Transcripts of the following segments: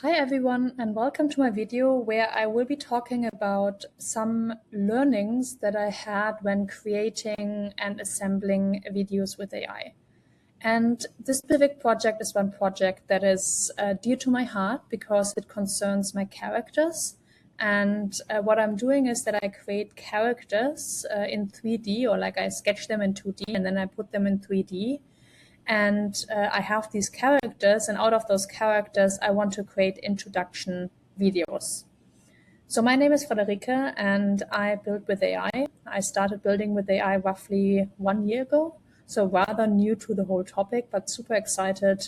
Hi everyone, and welcome to my video where I will be talking about some learnings that I had when creating and assembling videos with AI. And this specific project is one project that is dear to my heart because it concerns my characters. And what I'm doing is that I create characters in 3D, or like I sketch them in 2D and then I put them in 3D. And I have these characters, and out of those characters, I want to create introduction videos. So my name is Friederike, and I build with AI. I started building with AI roughly 1 year ago, so rather new to the whole topic, but super excited,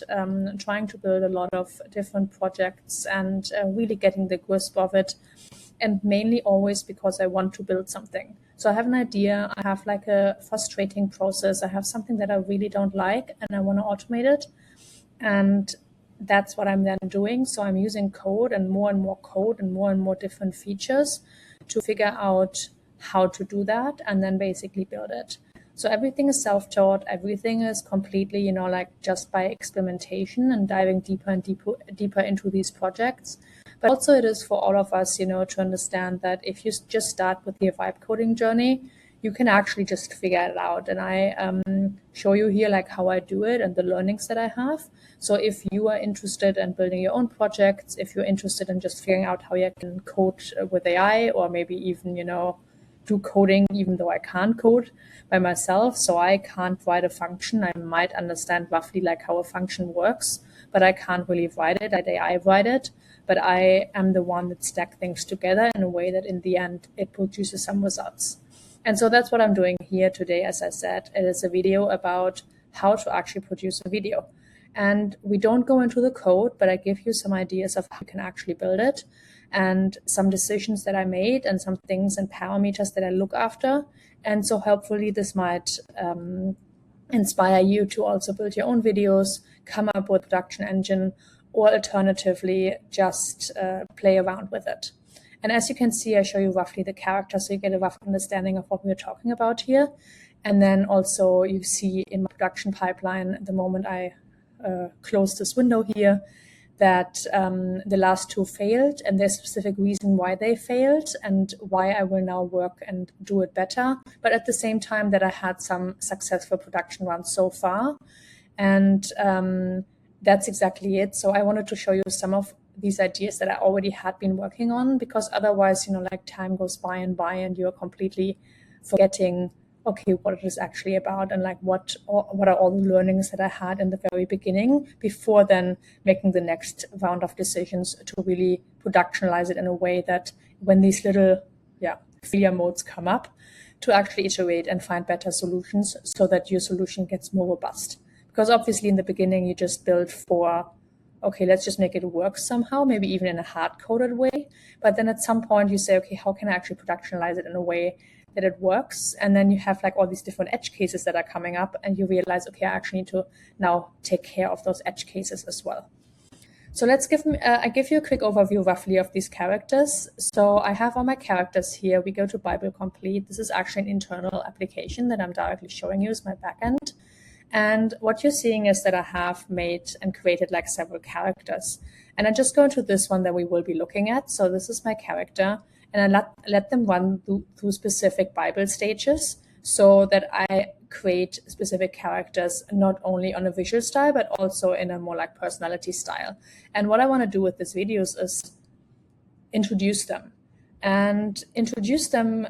trying to build a lot of different projects and really getting the grasp of it, and mainly always because I want to build something. So I have an idea, I have like a frustrating process, I have something that I really don't like and I want to automate it. And that's what I'm then doing. So I'm using code and more code and more different features to figure out how to do that and then basically build it. So everything is self-taught, everything is completely, like just by experimentation and diving deeper and deeper into these projects. But also it is for all of us, to understand that if you just start with the vibe coding journey, you can actually just figure it out. And I show you here like how I do it and the learnings that I have. So if you are interested in building your own projects, if you're interested in just figuring out how you can code with AI, or maybe even, do coding, even though I can't code by myself. So I can't write a function. I might understand roughly like how a function works, but I can't really write it. I write it, but I am the one that stack things together in a way that in the end it produces some results. And so that's what I'm doing here today. As I said, it is a video about how to actually produce a video. And we don't go into the code, but I give you some ideas of how you can actually build it and some decisions that I made and some things and parameters that I look after. And so hopefully this might inspire you to also build your own videos, come up with a production engine, or alternatively just play around with it. And as you can see, I show you roughly the character, so you get a rough understanding of what we're talking about here. And then also you see in my production pipeline, the moment I close this window here, that the last two failed, and there's a specific reason why they failed and why I will now work and do it better. But at the same time that I had some successful production runs so far. And that's exactly it. So I wanted to show you some of these ideas that I already had been working on, because otherwise, like time goes by and you're completely forgetting, okay, what it is actually about and like what are all the learnings that I had in the very beginning before then making the next round of decisions to really productionalize it in a way that when these little failure modes come up, to actually iterate and find better solutions so that your solution gets more robust. Because obviously in the beginning you just build for, okay, let's just make it work somehow, maybe even in a hard-coded way. But then at some point you say, okay, how can I actually productionalize it in a way that it works? And then you have like all these different edge cases that are coming up and you realize, okay, I actually need to now take care of those edge cases as well. So let's I give you a quick overview roughly of these characters. So I have all my characters here. We go to Bible Complete. This is actually an internal application that I'm directly showing you as my backend. And what you're seeing is that I have made and created like several characters. And I just go into this one that we will be looking at. So this is my character, and I let them run through specific Bible stages so that I create specific characters, not only on a visual style, but also in a more like personality style. And what I want to do with these videos is introduce them. And introduce them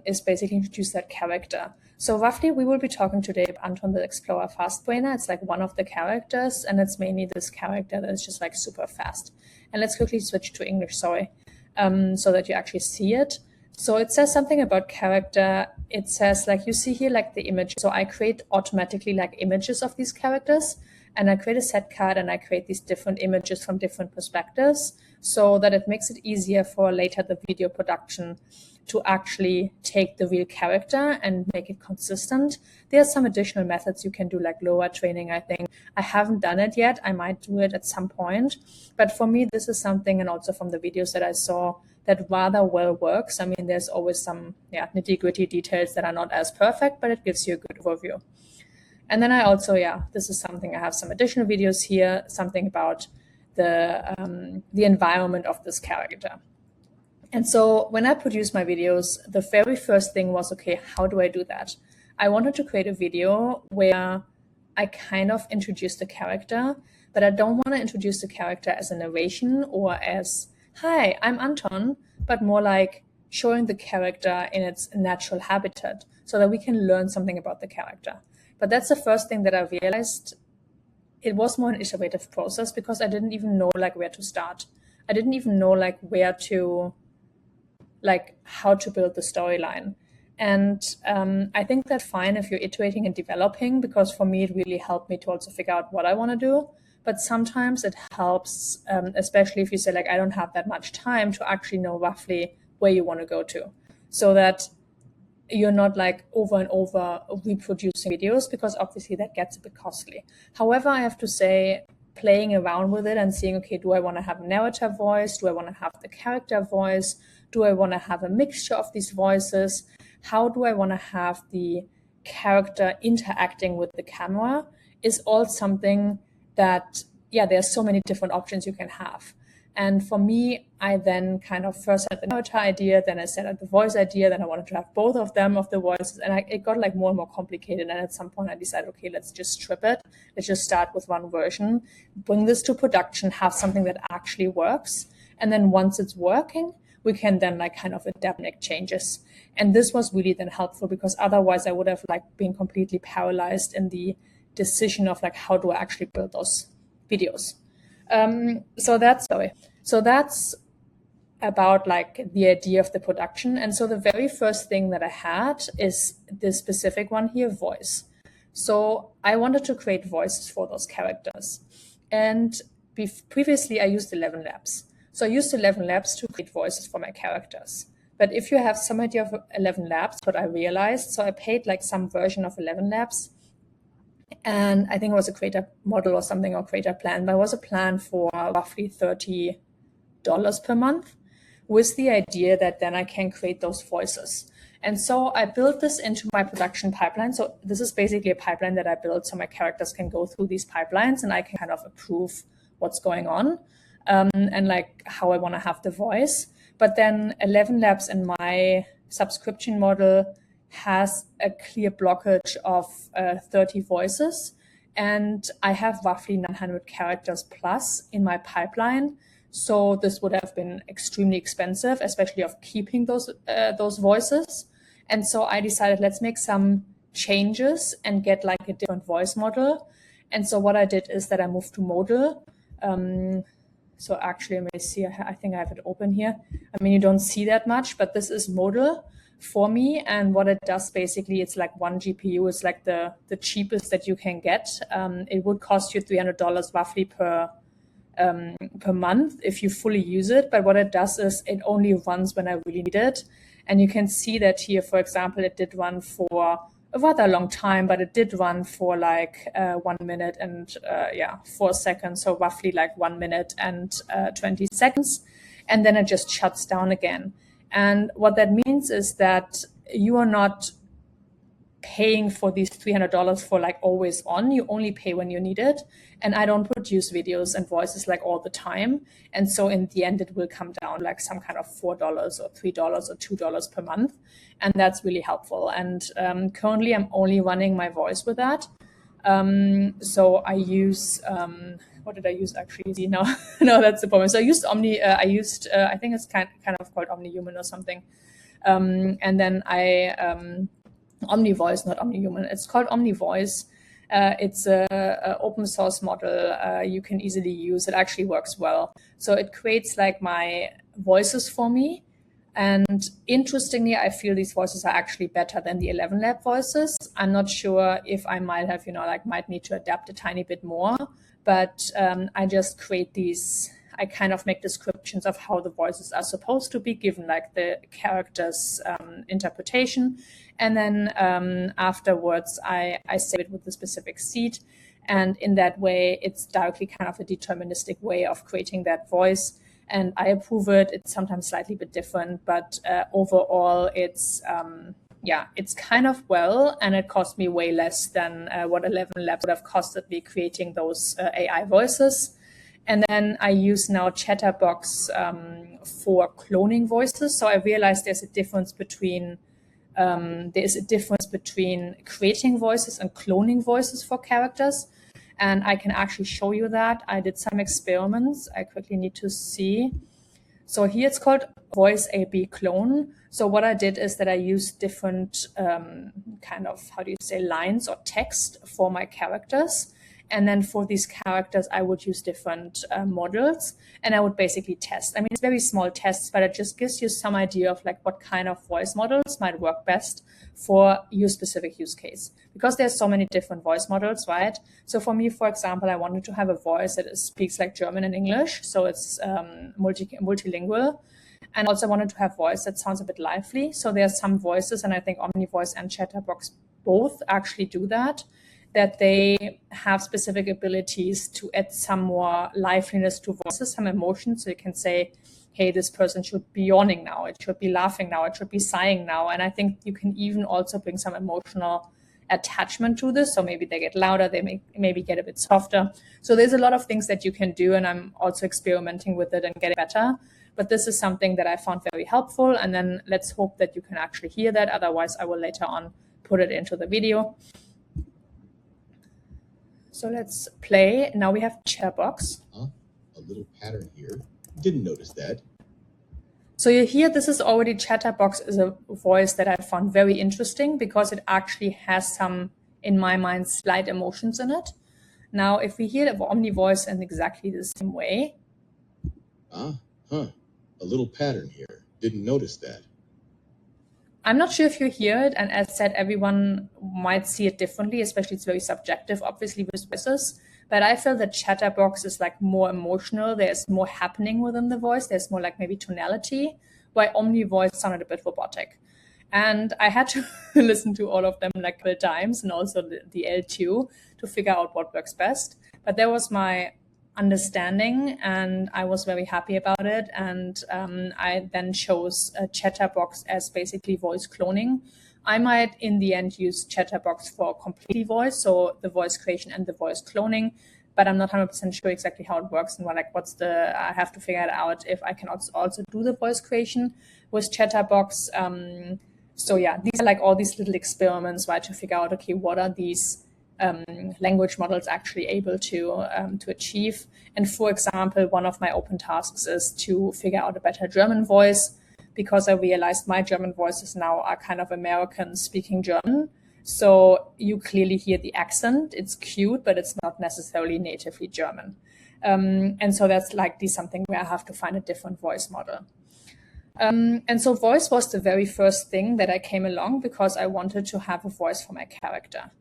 is basically introduce that character. So roughly we will be talking today about Anton the Explorer Fastbrainer. It's like one of the characters, and it's mainly this character that is just like super fast. And let's quickly switch to English, sorry, so that you actually see it. So it says something about character. It says like, you see here like the image. So I create automatically like images of these characters, and I create a set card and I create these different images from different perspectives so that it makes it easier for later the video production to actually take the real character and make it consistent. There are some additional methods you can do, like LoRa training, I think. I haven't done it yet. I might do it at some point. But for me, this is something, and also from the videos that I saw, that rather well works. I mean, there's always some nitty-gritty details that are not as perfect, but it gives you a good overview. And then I also, this is something, I have some additional videos here, something about the environment of this character. And so when I produced my videos, the very first thing was, okay, how do I do that? I wanted to create a video where I kind of introduce the character, but I don't want to introduce the character as a narration or as, hi, I'm Anton, but more like showing the character in its natural habitat so that we can learn something about the character. But that's the first thing that I realized. It was more an iterative process because I didn't even know like where to start. I didn't even know like where to, like how to build the storyline. And I think that's fine if you're iterating and developing, because for me, it really helped me to also figure out what I want to do. But sometimes it helps, especially if you say like, I don't have that much time, to actually know roughly where you want to go to, so that you're not like over and over reproducing videos, because obviously that gets a bit costly. However, I have to say, playing around with it and seeing, okay, do I want to have a narrator voice? Do I want to have the character voice? Do I want to have a mixture of these voices? How do I want to have the character interacting with the camera? Is all something that, yeah, there's so many different options you can have. And for me, I then kind of first had the narrator idea, then I set up the voice idea, then I wanted to have both of them, of the voices, and it got like more and more complicated. And at some point I decided, okay, let's just strip it. Let's just start with one version, bring this to production, have something that actually works. And then once it's working, we can then like kind of adapt and make changes. And this was really then helpful, because otherwise I would have like been completely paralyzed in the decision of like, how do I actually build those videos? So that's about like the idea of the production. And so the very first thing that I had is this specific one here, voice. So I wanted to create voices for those characters. And previously I used 11 Labs. So I used 11 Labs to create voices for my characters. But if you have some idea of 11 Labs, what I realized, so I paid like some version of 11 Labs, and I think it was a creator model or something, or creator plan, but it was a plan for roughly $30 per month, with the idea that then I can create those voices. And so I built this into my production pipeline. So this is basically a pipeline that I built so my characters can go through these pipelines and I can kind of approve what's going on, and like how I want to have the voice. But then 11 Labs in my subscription model has a clear blockage of 30 voices. And I have roughly 900 characters plus in my pipeline. So this would have been extremely expensive, especially of keeping those voices. And so I decided, let's make some changes and get like a different voice model. And so what I did is that I moved to Modal. So actually, let me see, I think I have it open here. I mean, you don't see that much, but this is Modal for me. And what it does, basically, it's like one GPU. It's like the cheapest that you can get. It would cost you $300 roughly per month if you fully use it. But what it does is it only runs when I really need it. And you can see that here, for example, it did run for a rather long time, but it did run for like 1 minute and 4 seconds. So roughly like 1 minute and 20 seconds. And then it just shuts down again. And what that means is that you are not paying for these $300 for like always on. You only pay when you need it. And I don't produce videos and voices like all the time. And so in the end, it will come down like some kind of $4 or $3 or $2 per month. And that's really helpful. And currently I'm only running my voice with that. So I use, what did I use actually? No, no, that's the problem. So I used Omni, I think it's kind of called OmniHuman or something. And then OmniVoice, not OmniHuman. It's called OmniVoice. It's a open source model. You can easily use. It actually works well. So it creates like my voices for me. And interestingly, I feel these voices are actually better than the 11 Lab voices. I'm not sure if I might have, might need to adapt a tiny bit more, but I just create these. I kind of make descriptions of how the voices are supposed to be given, like the character's interpretation. And then afterwards, I save it with the specific seed. And in that way, it's directly kind of a deterministic way of creating that voice. And I approve it. It's sometimes slightly bit different, but overall, it's kind of well, and it cost me way less than what 11 Labs would have costed me creating those AI voices. And then I use now Chatterbox for cloning voices. So I realized there's a difference between creating voices and cloning voices for characters. And I can actually show you that. I did some experiments. I quickly need to see. So here it's called Voice AB Clone. So what I did is that I used different kind of, how do you say, lines or text for my characters. And then for these characters, I would use different models, and I would basically test. I mean, it's very small tests, but it just gives you some idea of like what kind of voice models might work best for your specific use case. Because there's so many different voice models, right? So for me, for example, I wanted to have a voice that speaks like German and English. So it's multilingual. And also wanted to have voice that sounds a bit lively. So there's some voices, and I think OmniVoice and Chatterbox both actually do that they have specific abilities to add some more liveliness to voices, some emotion. So you can say, hey, this person should be yawning now, it should be laughing now, it should be sighing now. And I think you can even also bring some emotional attachment to this. So maybe they get louder, they maybe get a bit softer. So there's a lot of things that you can do, and I'm also experimenting with it and getting better. But this is something that I found very helpful. And then let's hope that you can actually hear that. Otherwise, I will later on put it into the video. So let's play. Now we have Chatterbox. A little pattern here. Didn't notice that. So you hear this is already Chatterbox is a voice that I found very interesting because it actually has some, in my mind, slight emotions in it. Now, if we hear the OmniVoice in exactly the same way. A little pattern here. Didn't notice that. I'm not sure if you hear it, and as said, everyone might see it differently, especially it's very subjective, obviously, with voices. But I feel that Chatterbox is like more emotional. There's more happening within the voice. There's more like maybe tonality, while OmniVoice sounded a bit robotic. And I had to listen to all of them like a couple times, and also the L2 to figure out what works best. But that was my understanding, and I was very happy about it. And I then chose Chatterbox as basically voice cloning. I might in the end use Chatterbox for completely voice, so the voice creation and the voice cloning, but I'm not 100% sure exactly how it works and I have to figure it out if I can also do the voice creation with Chatterbox. So yeah, these are like all these little experiments, right, to figure out, okay, what are these language models actually able to achieve. And for example, one of my open tasks is to figure out a better German voice, because I realized my German voices now are kind of American speaking German. So you clearly hear the accent. It's cute, but it's not necessarily natively German. And so that's likely something where I have to find a different voice model. And so voice was the very first thing that I came along because I wanted to have a voice for my character.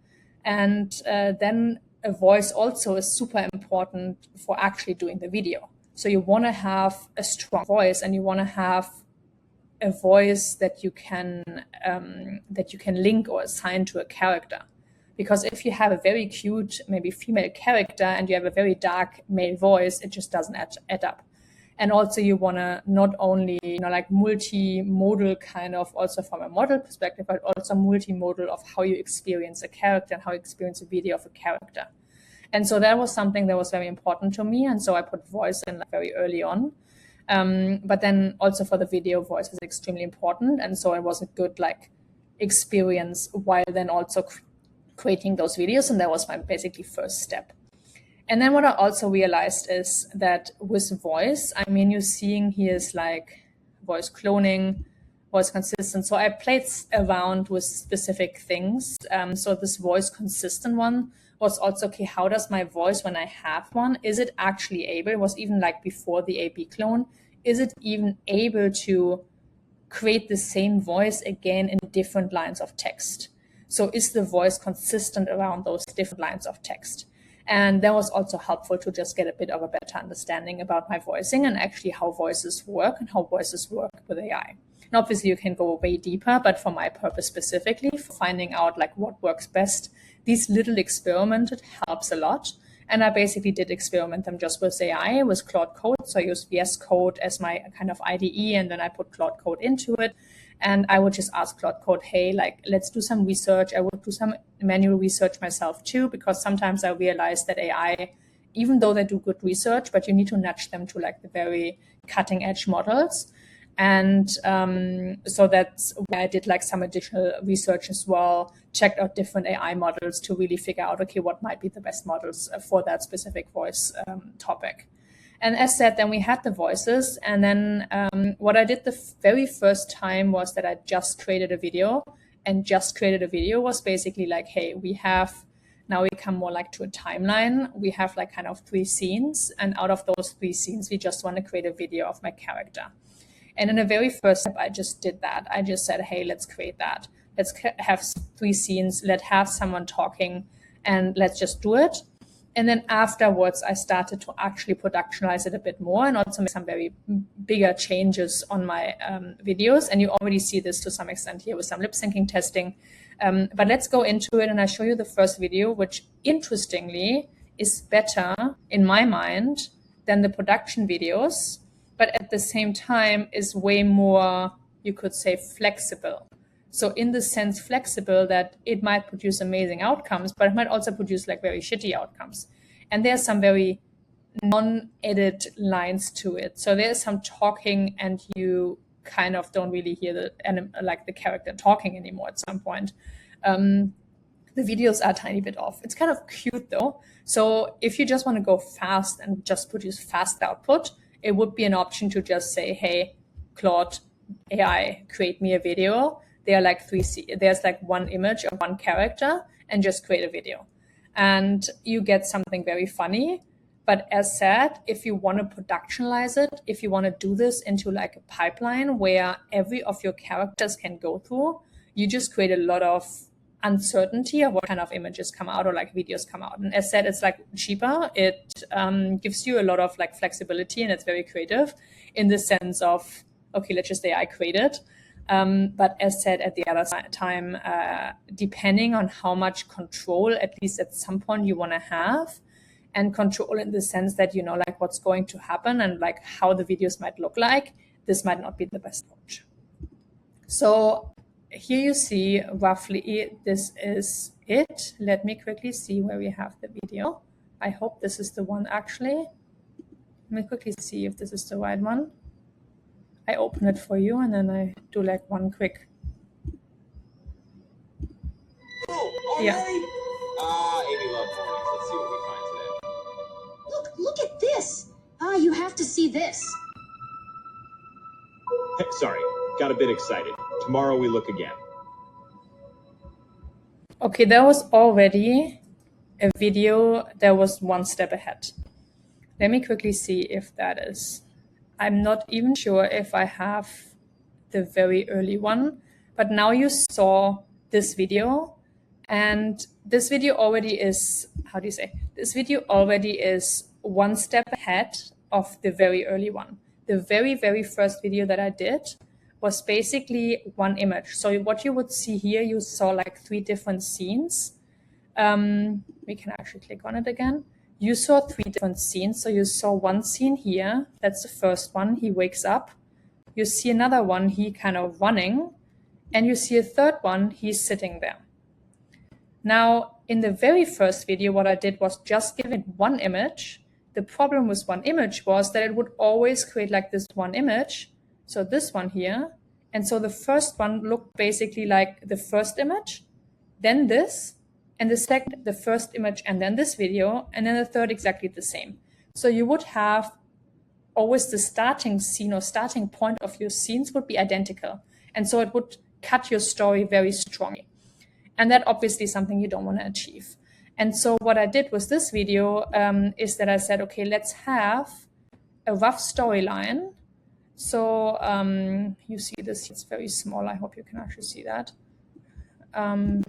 And then a voice also is super important for actually doing the video. So you want to have a strong voice, and you want to have a voice that you can link or assign to a character. Because if you have a very cute, maybe female character, and you have a very dark male voice, it just doesn't add up. And also you want to not only, like multimodal kind of also from a model perspective, but also multimodal of how you experience a character and how you experience a video of a character. And so that was something that was very important to me. And so I put voice in very early on. But then also for the video, voice is extremely important. And so it was a good experience while then also creating those videos. And that was my basically first step. And then what I also realized is that with voice, I mean, you're seeing here is voice cloning, voice consistent. So I played around with specific things. So this voice consistent one was also, okay, how does my voice, when I have one, is it actually able, it was even before the AB clone, is it even able to create the same voice again in different lines of text? So is the voice consistent around those different lines of text? And that was also helpful to just get a bit of a better understanding about my voicing and actually how voices work and how voices work with AI. And obviously you can go way deeper, but for my purpose specifically, for finding out what works best, these little experiments helps a lot. And I basically did experiment them just with AI, with Claude Code. So I used VS Code as my kind of IDE, and then I put Claude Code into it. And I would just ask Claude Code, hey, let's do some research. I would do some manual research myself too, because sometimes I realized that AI even though they do good research, but you need to nudge them to like the very cutting edge models. And so that's where I did like some additional research as well, checked out different AI models to really figure out, okay, what might be the best models for that specific voice topic. And as said, then we had the voices. And then what I did the very first time was that I just created a video. And just created a video was basically like, hey, we have, now we come more like to a timeline. We have like kind of 3 scenes. And out of those 3 scenes, we just want to create a video of my character. And in the very first step, I just did that. I just said, hey, let's create that. Let's have 3 scenes. Let's have someone talking and let's just do it. And then afterwards, I started to actually productionalize it a bit more and also make some very bigger changes on my videos. And you already see this to some extent here with some lip syncing testing. But let's go into it and I show you the first video, which interestingly is better in my mind than the production videos, but at the same time is way more, you could say, flexible. So in the sense flexible that it might produce amazing outcomes, but it might also produce like very shitty outcomes. And there's some very non-edit lines to it. So there's some talking and you kind of don't really hear the character talking anymore at some point. The videos are a tiny bit off. It's kind of cute though. So if you just want to go fast and just produce fast output, it would be an option to just say, hey, Claude AI, create me a video. There are like there's like 1 image of 1 character and just create a video. And you get something very funny. But as said, if you want to productionalize it, if you want to do this into like a pipeline where every of your characters can go through, you just create a lot of uncertainty of what kind of images come out or like videos come out. And as said, it's like cheaper. It gives you a lot of like flexibility and it's very creative in the sense of, okay, let's just say I create it. But as said, at the other time, depending on how much control, at least at some point you want to have, and control in the sense that, you know, like what's going to happen and like how the videos might look like, this might not be the best approach. So here you see roughly this is it. Let me quickly see where we have the video. I hope this is the one actually. Let me quickly see if this is the right one. I open it for you and then I do like one quick. Oh, Yeah. Amy loves mornings. Let's see what we find today. Look at this. You have to see this. Hey, sorry, got a bit excited. Tomorrow we look again. Okay, there was already a video that was 1 step ahead. Let me quickly see if that is. I'm not even sure if I have the very early one, but now you saw this video and this video already is, this video already is 1 step ahead of the very early one. The very, very first video that I did was basically 1 image. So what you would see here, you saw like 3 different scenes. We can actually click on it again. You saw 3 different scenes. So you saw 1 scene here. That's the first one. He wakes up. You see another one, he kind of running. And you see a third one, he's sitting there. Now, in the very first video, what I did was just give it 1 image. The problem with 1 image was that it would always create like this 1 image. So this one here. And so the first one looked basically like the first image, then this, and the second, the first image, and then this video, and then the third exactly the same. So you would have always the starting scene or starting point of your scenes would be identical. And so it would cut your story very strongly. And that obviously is something you don't want to achieve. And so what I did with this video is that I said, okay, let's have a rough storyline. So you see this, it's very small. I hope you can actually see that. Can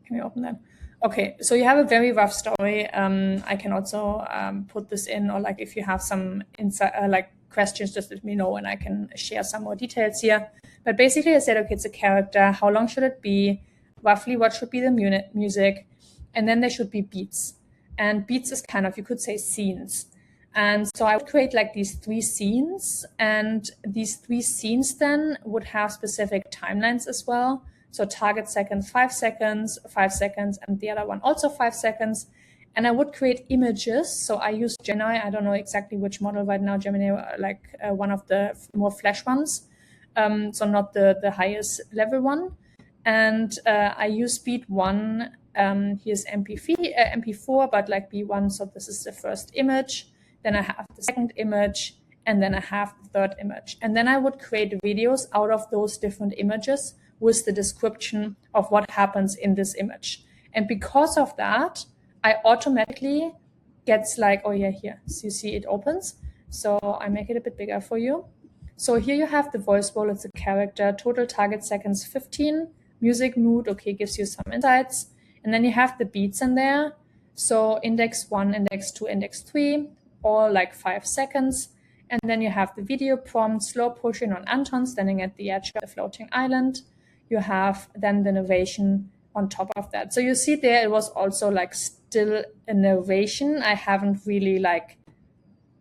we open that? Okay, so you have a very rough story. I can also put this in, or like if you have some insight, like questions, just let me know and I can share some more details here. But basically I said, okay, it's a character. How long should it be? Roughly what should be the music? And then there should be beats. And beats is kind of, you could say, scenes. And so I would create like these 3 scenes, and these 3 scenes then would have specific timelines as well. So target seconds, 5 seconds, 5 seconds, and the other one also 5 seconds. and I would create images. So I use Gemini. I don't know exactly which model right now. Gemini, one of the more flash ones. So not the highest level one. And I use speed 1. Here's MP4, but like B1. So this is the first image. Then I have the second image, and then I have the third image. And then I would create videos out of those different images with the description of what happens in this image. And because of that, I automatically gets like, oh yeah, here. So you see it opens. So I make it a bit bigger for you. So here you have the voice role, it's a character, total target seconds 15, music mood, okay, gives you some insights. And then you have the beats in there. So index 1, index 2, index 3, all like 5 seconds. And then you have the video prompt, slow pushing on Anton standing at the edge of the floating island. You have then the narration on top of that. So you see there, it was also like still a narration. I haven't really like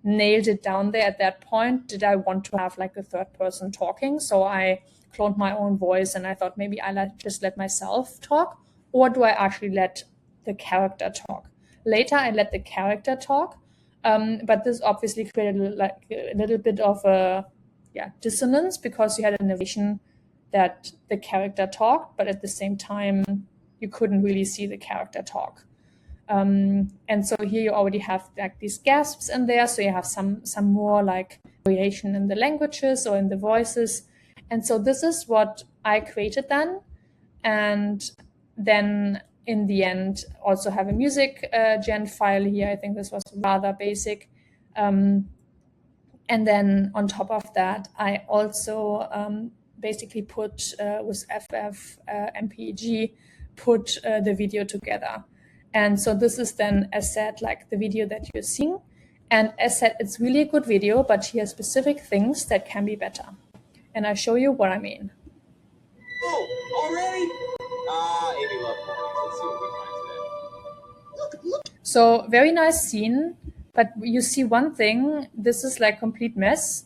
nailed it down there at that point. Did I want to have like a third person talking? So I cloned my own voice and I thought maybe I just let myself talk, or do I actually let the character talk? Later, I let the character talk, but this obviously created like a little bit of a dissonance, because you had a narration that the character talked, but at the same time, you couldn't really see the character talk. And so here you already have like these gasps in there. So you have some more like variation in the languages or in the voices. And so this is what I created then. And then in the end, also have a music gen file here. I think this was rather basic. And then on top of that, I also basically put with FF MPEG, put the video together. And so this is then, as said, like the video that you're seeing. And as said, it's really a good video, but here are specific things that can be better. And I show you what I mean. Oh, already? Amy Love Mornings. Let's see what we find today. Look. So very nice scene, but you see one thing, this is like complete mess.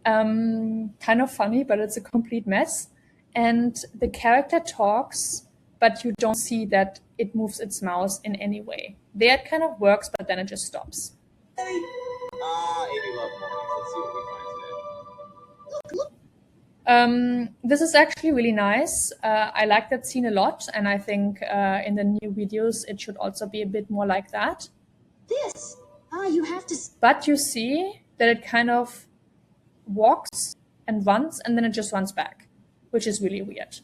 Kind of funny, but it's a complete mess. And the character talks, but you don't see that it moves its mouse in any way. There it kind of works, but then it just stops. Amy Love Mornings. Let's see what we find today. This is actually really nice. I like that scene a lot, and I think in the new videos it should also be a bit more like that. This. You have to. But you see that it kind of walks and runs, and then it just runs back, which is really weird.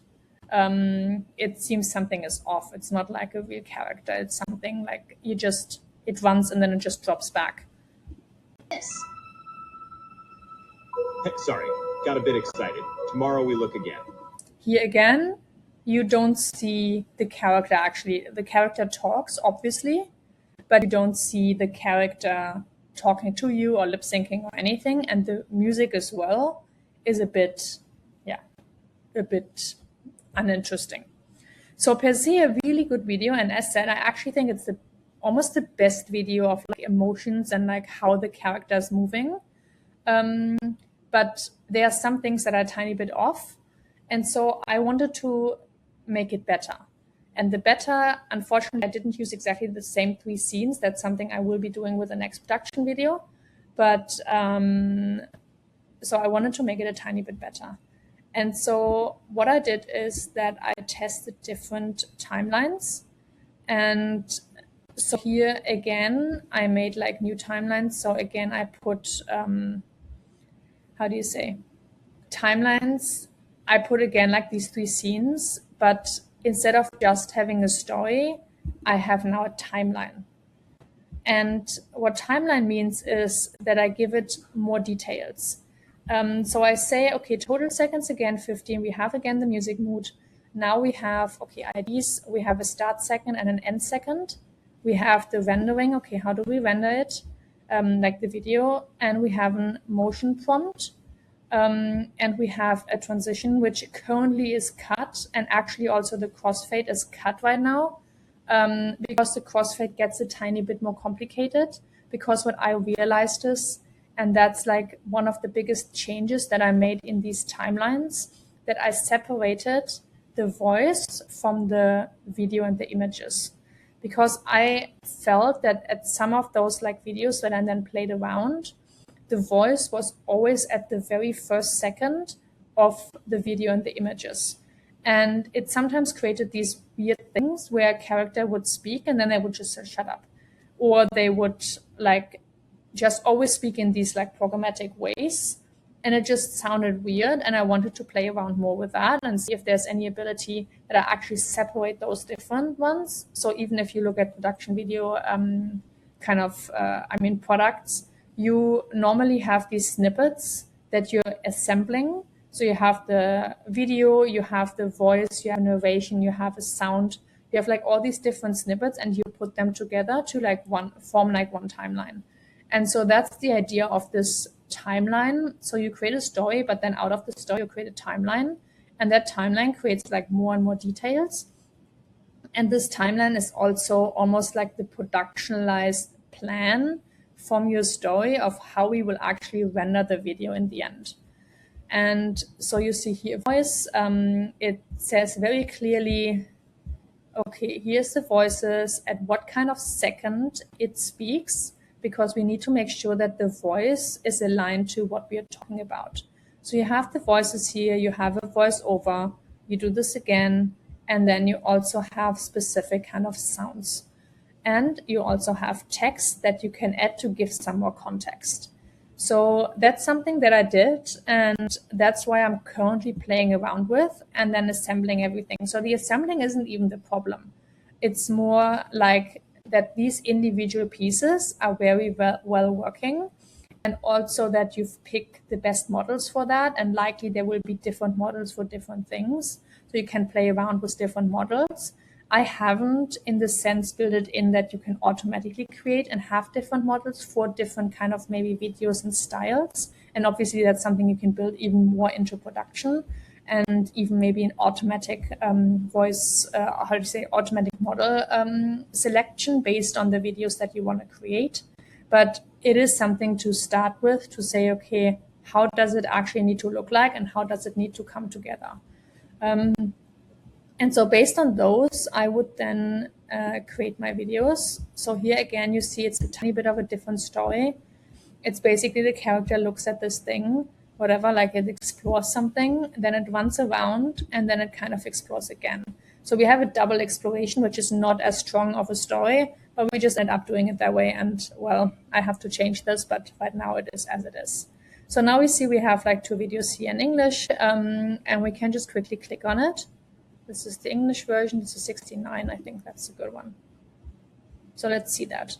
It seems something is off. It's not like a real character. It's something like it runs and then it just drops back. This. Sorry, got a bit excited. Tomorrow we look again. Here again, you don't see the character actually. The character talks, obviously, but you don't see the character talking to you or lip syncing or anything. And the music as well is a bit uninteresting. So per se, a really good video. And as said, I actually think it's almost the best video of like emotions and like how the character is moving. But there are some things that are a tiny bit off. And so I wanted to make it better. And the better, unfortunately, I didn't use exactly the same 3 scenes. That's something I will be doing with the next production video. But so I wanted to make it a tiny bit better. And so what I did is that I tested different timelines. And so here again, I made like new timelines. So again, I put, timelines. I put again like these 3 scenes, but instead of just having a story, I have now a timeline. And what timeline means is that I give it more details. So I say, okay, total seconds again, 15. We have again the music mood. Now we have, okay, IDs. We have a start second and an end second. We have the rendering. Okay, how do we render it? Like the video. And we have a motion prompt. And we have a transition, which currently is cut. And actually also the crossfade is cut right now. Because the crossfade gets a tiny bit more complicated. Because what I realized is, and that's like one of the biggest changes that I made in these timelines, that I separated the voice from the video and the images. because I felt that at some of those like videos that I then played around, the voice was always at the very first second of the video and the images. And it sometimes created these weird things where a character would speak and then they would just say, shut up. Or they would like just always speak in these like programmatic ways. And it just sounded weird. And I wanted to play around more with that and see if there's any ability that I actually separate those different ones. So even if you look at production video products, you normally have these snippets that you're assembling. So you have the video, you have the voice, you have narration, you have a sound, you have like all these different snippets, and you put them together to like form like one timeline. And so that's the idea of this timeline. So you create a story, but then out of the story, you create a timeline, and that timeline creates like more and more details. And this timeline is also almost like the productionalized plan from your story of how we will actually render the video in the end. And so you see here voice, it says very clearly, okay, here's the voices, at what kind of second it speaks, because we need to make sure that the voice is aligned to what we are talking about. So you have the voices here, you have a voiceover, you do this again, and then you also have specific kind of sounds. And you also have text that you can add to give some more context. So that's something that I did, and that's why I'm currently playing around with and then assembling everything. So the assembling isn't even the problem. It's more like that these individual pieces are very well working, and also that you've picked the best models for that, and likely there will be different models for different things. So you can play around with different models. I haven't, in the sense, built it in that you can automatically create and have different models for different kind of maybe videos and styles. And obviously that's something you can build even more into production, and even maybe an automatic automatic model selection based on the videos that you want to create. But it is something to start with, to say, okay, how does it actually need to look like and how does it need to come together? And so based on those, I would then create my videos. So here again, you see it's a tiny bit of a different story. It's basically the character looks at this thing, whatever, like it explores something, then it runs around, and then it kind of explores again. So we have a double exploration, which is not as strong of a story, but we just end up doing it that way. And well, I have to change this, but right now it is as it is. So now we see we have like 2 videos here in English, and we can just quickly click on it. This is the English version. This is 69. I think that's a good one. So let's see that.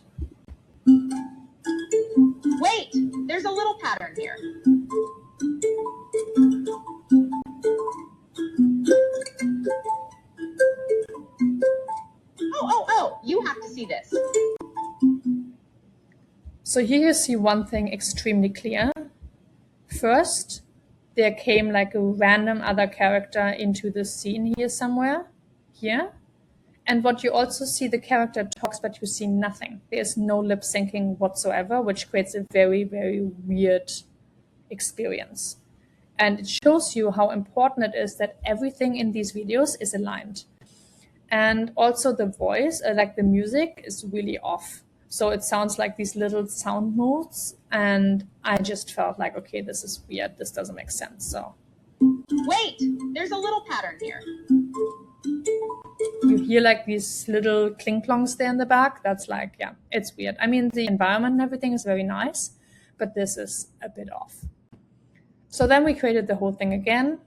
Wait, there's a little pattern here. Oh, you have to see this. So here you see one thing extremely clear. First, there came like a random other character into the scene here somewhere, here. And what you also see, the character talks, but you see nothing. There's no lip syncing whatsoever, which creates a very, very weird experience. And it shows you how important it is that everything in these videos is aligned. And also the voice, like the music, is really off. So it sounds like these little sound modes. And I just felt like, okay, this is weird. This doesn't make sense. So wait, there's a little pattern here. You hear like these little clink-clonks there in the back. That's like, yeah, it's weird. I mean, the environment and everything is very nice, but this is a bit off. So then we created the whole thing again,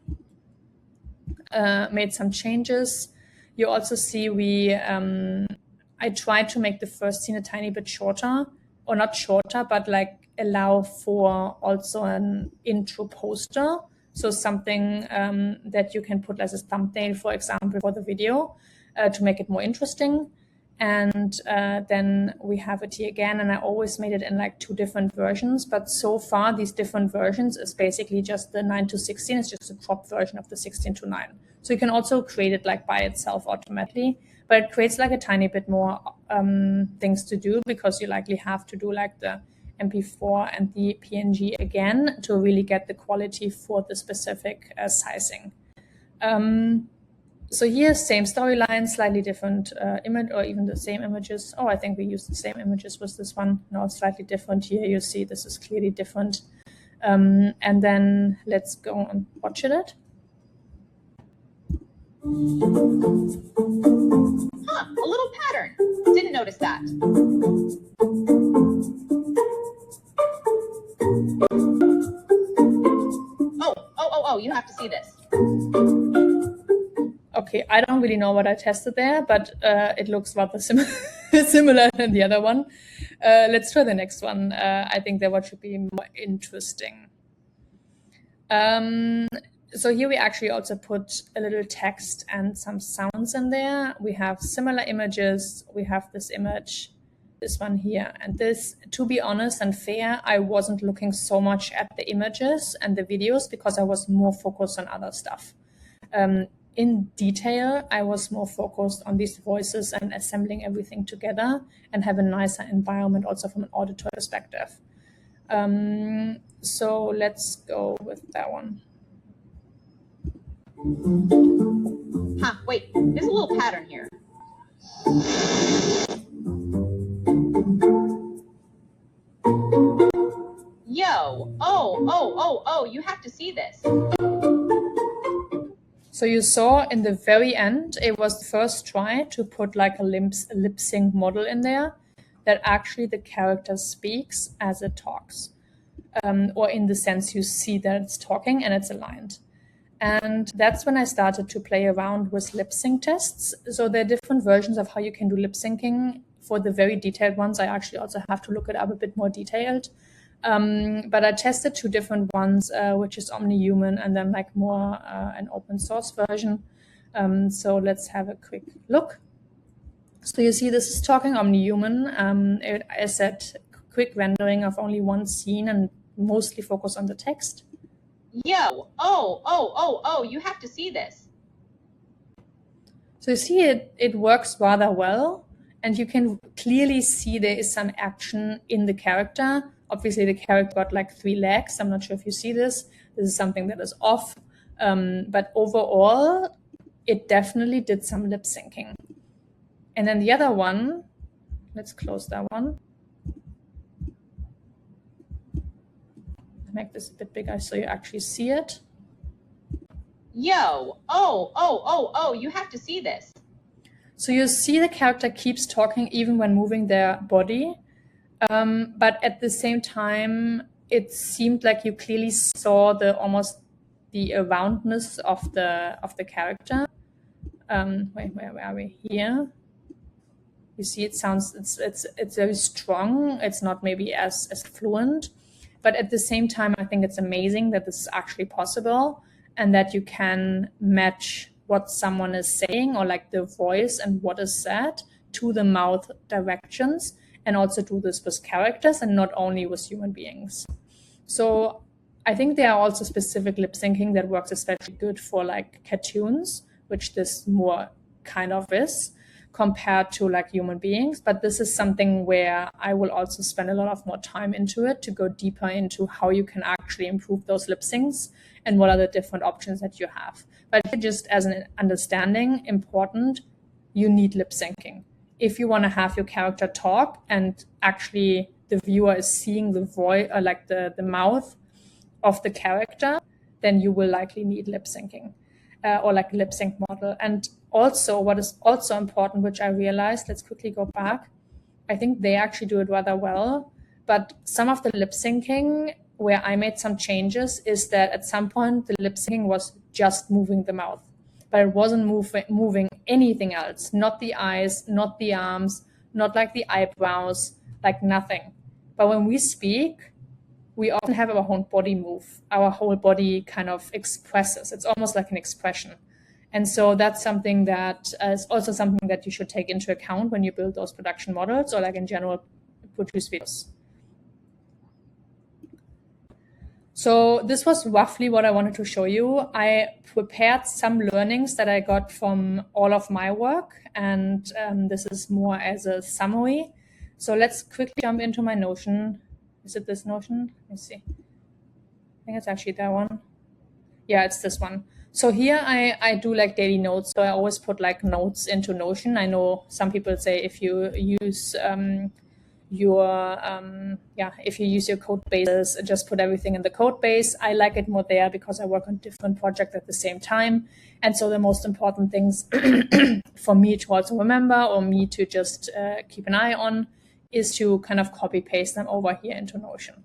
made some changes. You also see I tried to make the first scene a tiny bit shorter, or not shorter, but like allow for also an intro poster. So something that you can put as a thumbnail, for example, for the video to make it more interesting. And then we have it here again, and I always made it in like 2 different versions. But so far, these different versions is basically just the 9:16. It's just a cropped version of the 16:9. So you can also create it like by itself automatically, but it creates like a tiny bit more things to do, because you likely have to do like the MP4 and the PNG again to really get the quality for the specific sizing. So here, same storyline, slightly different image, or even the same images. Oh, I think we used the same images with this one. No, slightly different. Here you see this is clearly different. And then let's go and watch it. Huh, a little pattern. Didn't notice that. Oh, you have to see this. Okay, I don't really know what I tested there, but it looks rather similar than the other one. Let's try the next one. I think that one should be more interesting. So here we actually also put a little text and some sounds in there. We have similar images. We have this image, this one here. And this, to be honest and fair, I wasn't looking so much at the images and the videos because I was more focused on other stuff. In detail, I was more focused on these voices and assembling everything together and have a nicer environment also from an auditory perspective. So let's go with that one. Huh, wait, there's a little pattern here. Yo, oh, you have to see this. So you saw in the very end, it was the first try to put like a lip sync model in there that actually the character speaks as it talks. Or in the sense you see that it's talking and it's aligned. And that's when I started to play around with lip sync tests. So there are different versions of how you can do lip syncing. For the very detailed ones, I actually also have to look it up a bit more detailed. But I tested two different ones, which is OmniHuman and then like more an open source version. So let's have a quick look. So you see this is talking OmniHuman. I said quick rendering of only one scene and mostly focus on the text. Yo, oh, you have to see this. So you see it works rather well, and you can clearly see there is some action in the character. Obviously the character got like 3 legs. I'm not sure if you see this. This is something that is off. But overall, it definitely did some lip syncing. And then the other one, let's close that one. Make this a bit bigger so you actually see it. Yo, oh, you have to see this. So you see the character keeps talking even when moving their body. But at the same time, it seemed like you clearly saw almost the roundness of the character. Wait, where are we? Here. You see, it's very strong. It's not maybe as fluent, but at the same time, I think it's amazing that this is actually possible and that you can match what someone is saying or like the voice and what is said to the mouth directions, and also do this with characters and not only with human beings. So I think there are also specific lip syncing that works especially good for like cartoons, which this more kind of is, compared to like human beings. But this is something where I will also spend a lot of more time into it to go deeper into how you can actually improve those lip syncs and what are the different options that you have. But just as an understanding, important, you need lip syncing. If you want to have your character talk and actually the viewer is seeing the voice or like the mouth of the character, then you will likely need lip syncing. Or like a lip sync model. And also what is also important, which I realized, let's quickly go back. I think they actually do it rather well, but some of the lip syncing where I made some changes is that at some point the lip syncing was just moving the mouth, but it wasn't moving anything else, not the eyes, not the arms, not like the eyebrows, like nothing. But when we speak, we often have our whole body move. Our whole body kind of expresses. It's almost like an expression. And so that's something that is also something that you should take into account when you build those production models or like in general produce videos. So this was roughly what I wanted to show you. I prepared some learnings that I got from all of my work, and this is more as a summary. So let's quickly jump into my Notion. Is it this Notion? Let me see. I think it's actually that one. Yeah, it's this one. So here I do like daily notes. So I always put like notes into Notion. I know some people say if you use if you use your code bases, just put everything in the code base. I like it more there because I work on different projects at the same time. And so the most important things for me to also remember, or me to just keep an eye on, is to kind of copy paste them over here into Notion.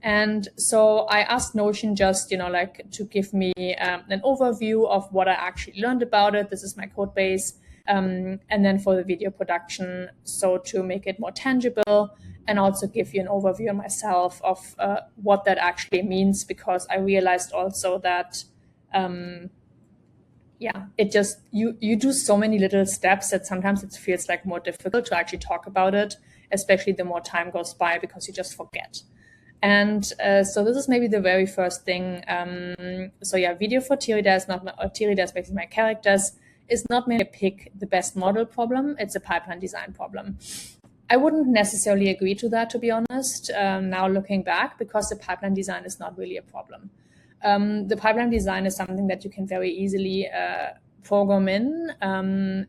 And so I asked Notion just, like to give me an overview of what I actually learned about it. This is my code base. And then for the video production, so to make it more tangible and also give you an overview myself of what that actually means, because I realized also that, it just, you do so many little steps that sometimes it feels like more difficult to actually talk about it, especially the more time goes by, because you just forget. And so this is maybe the very first thing. Video for Tirida is not, Tirida is basically my characters, is not maybe pick the best model problem. It's a pipeline design problem. I wouldn't necessarily agree to that, to be honest, now looking back, because the pipeline design is not really a problem. The pipeline design is something that you can very easily program in.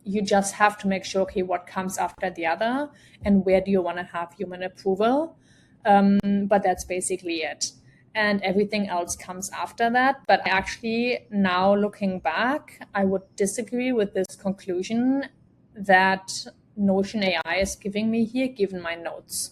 You just have to make sure, okay, what comes after the other and where do you want to have human approval? But that's basically it. And everything else comes after that. But actually, now looking back, I would disagree with this conclusion that Notion AI is giving me here, given my notes.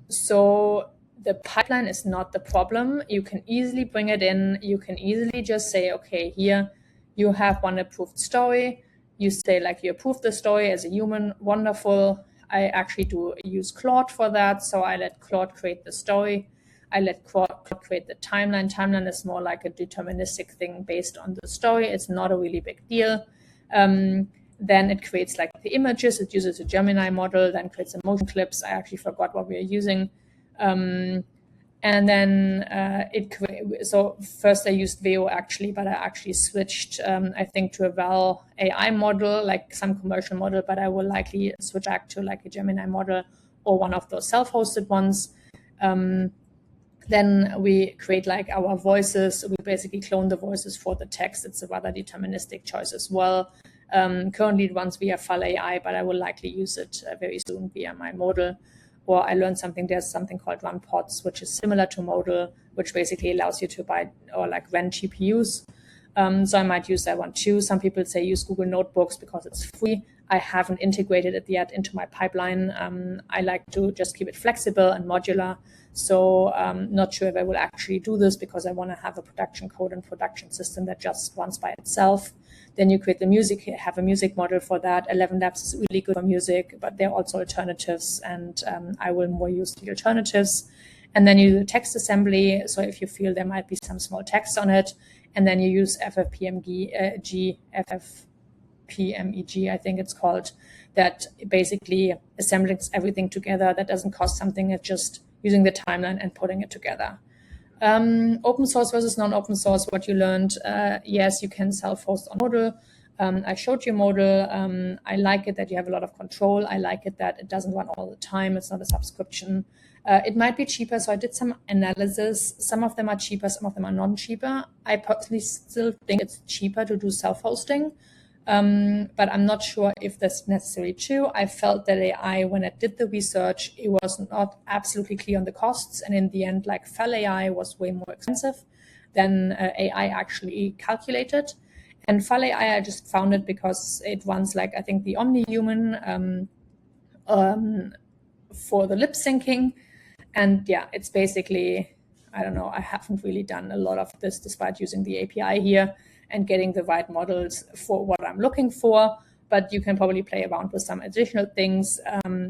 So the pipeline is not the problem. You can easily bring it in. You can easily just say, okay, here you have one approved story. You say like you approve the story as a human, wonderful. I actually do use Claude for that. So I let Claude create the story. I let Claude create the timeline. Timeline is more like a deterministic thing based on the story. It's not a really big deal. Then it creates like the images. It uses a Gemini model, then creates the motion clips. I actually forgot what we are using. And then so first I used Veo actually, but I actually switched, I think, to a Val AI model, like some commercial model, but I will likely switch back to like a Gemini model or one of those self-hosted ones. Then we create like our voices. We basically clone the voices for the text. It's a rather deterministic choice as well. Currently it runs via Val AI, but I will likely use it very soon via my model. Or I learned something, there's something called Run Pods, which is similar to Modal, which basically allows you to buy or like rent GPUs. So I might use that one too. Some people say use Google Notebooks because it's free. I haven't integrated it yet into my pipeline. I like to just keep it flexible and modular. So not sure if I will actually do this, because I want to have a production code and production system that just runs by itself. Then you create the music, have a music model for that. 11 Labs is really good for music, but there are also alternatives, and I will more use the alternatives. And then you do text assembly. So if you feel there might be some small text on it, and then you use FFPMG, I think it's called, that basically assembles everything together. That doesn't cost something. It's just using the timeline and putting it together. Open source versus non-open source, what you learned. Yes, you can self-host on Modal. I showed you Modal. I like it that you have a lot of control. I like it that it doesn't run all the time. It's not a subscription. It might be cheaper. So I did some analysis. Some of them are cheaper, some of them are non-cheaper. I personally still think it's cheaper to do self-hosting. But I'm not sure if that's necessarily true. I felt that AI, when I did the research, it was not absolutely clear on the costs. And in the end, like Val AI was way more expensive than AI actually calculated. And Val AI, I just found it because it runs like, I think, the OmniHuman for the lip syncing. And yeah, it's basically, I don't know, I haven't really done a lot of this despite using the API here and getting the right models for what I'm looking for. But you can probably play around with some additional things.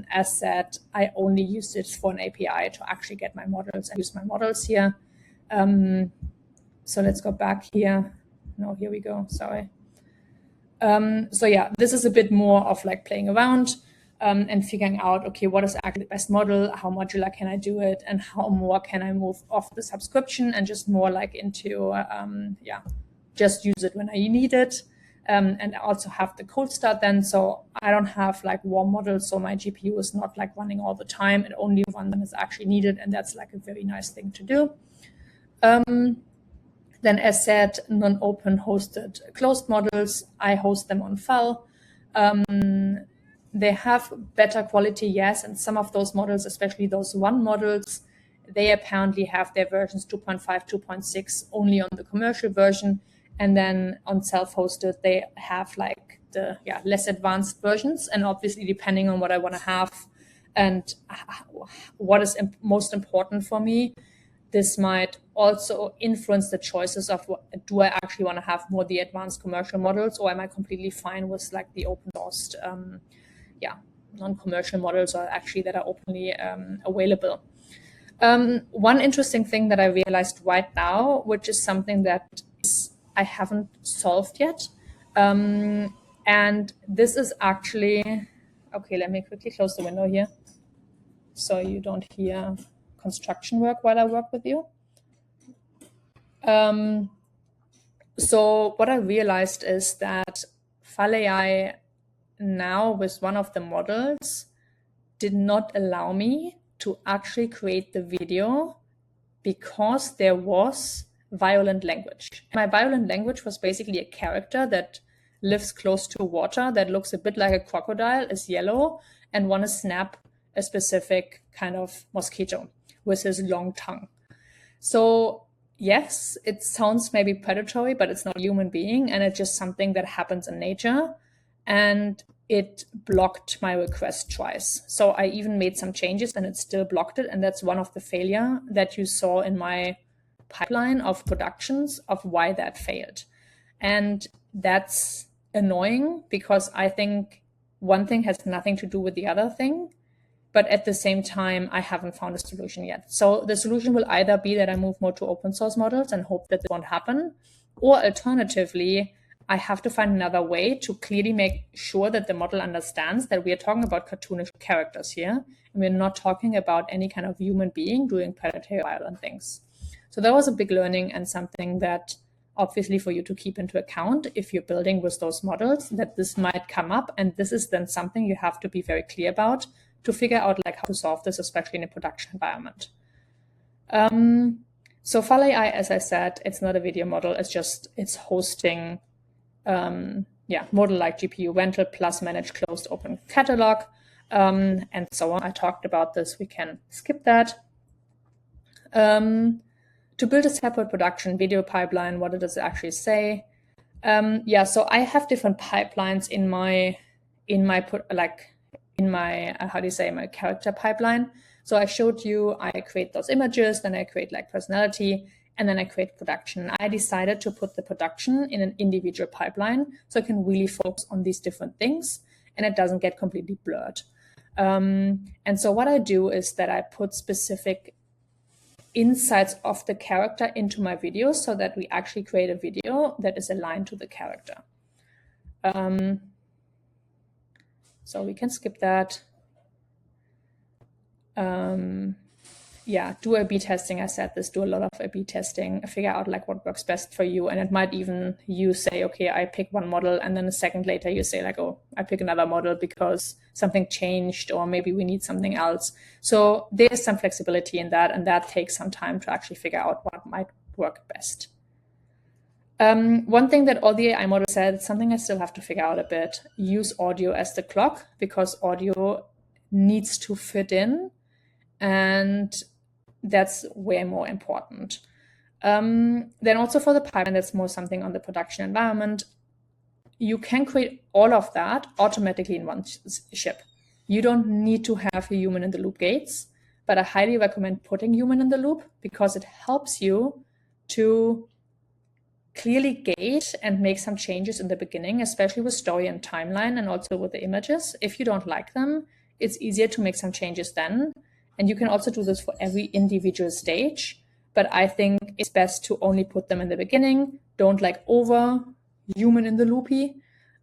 As said, I only used it for an API to actually get my models. I use my models here. So let's go back here. No, here we go, sorry. So yeah, this is a bit more of like playing around and figuring out, okay, what is actually the best model? How modular can I do it? And how more can I move off the subscription and just more like into, just use it when I need it, and also have the cold start then. So I don't have like warm models, so my GPU is not like running all the time. It only runs when it's actually needed, and that's like a very nice thing to do. Then as said, non-open hosted closed models, I host them on Fal. They have better quality, yes, and some of those models, especially those one models, they apparently have their versions 2.5, 2.6 only on the commercial version. And then on self-hosted, they have like the less advanced versions. And obviously, depending on what I want to have and what is most important for me, this might also influence the choices of do I actually want to have more the advanced commercial models, or am I completely fine with like the open sourced non-commercial models or actually that are openly available. One interesting thing that I realized right now, which is something that I haven't solved yet, and this is actually, okay, let me quickly close the window here so you don't hear construction work while I work with you. So what I realized is that FalAI now with one of the models did not allow me to actually create the video because there was violent language. My violent language was basically a character that lives close to water, that looks a bit like a crocodile, is yellow, and want to snap a specific kind of mosquito with his long tongue. So yes, it sounds maybe predatory, but it's not a human being, and it's just something that happens in nature. And it blocked my request twice. So I even made some changes and it still blocked it. And that's one of the failure that you saw in my pipeline of productions of why that failed. And that's annoying because I think one thing has nothing to do with the other thing. But at the same time, I haven't found a solution yet. So the solution will either be that I move more to open source models and hope that it won't happen, or alternatively, I have to find another way to clearly make sure that the model understands that we are talking about cartoonish characters here, and we're not talking about any kind of human being doing predatory violent things. So that was a big learning and something that obviously for you to keep into account if you're building with those models, that this might come up. And this is then something you have to be very clear about to figure out like how to solve this, especially in a production environment. So FalAI, as I said, it's not a video model. It's hosting model like GPU rental plus managed closed open catalog, and so on. I talked about this. We can skip that. To build a separate production video pipeline, what does it actually say? So I have different pipelines in my my character pipeline. So I showed you, I create those images, then I create like personality, and then I create production. I decided to put the production in an individual pipeline so I can really focus on these different things and it doesn't get completely blurred. And so what I do is that I put specific insights of the character into my videos so that we actually create a video that is aligned to the character. So we can skip that. Do A/B testing. I said this, do a lot of A/B testing, figure out like what works best for you. And it might even you say, okay, I pick one model, and then a second later you say like, oh, I pick another model because something changed, or maybe we need something else. So there's some flexibility in that, and that takes some time to actually figure out what might work best. One thing that all the AI models said, something I still have to figure out a bit, use audio as the clock, because audio needs to fit in, and that's way more important. Then also for the pipeline, that's more something on the production environment. You can create all of that automatically in one ship. You don't need to have a human in the loop gates, but I highly recommend putting human in the loop because it helps you to clearly gate and make some changes in the beginning, especially with story and timeline, and also with the images. If you don't like them, it's easier to make some changes then. And you can also do this for every individual stage. But I think it's best to only put them in the beginning. Don't like over human in the loopy,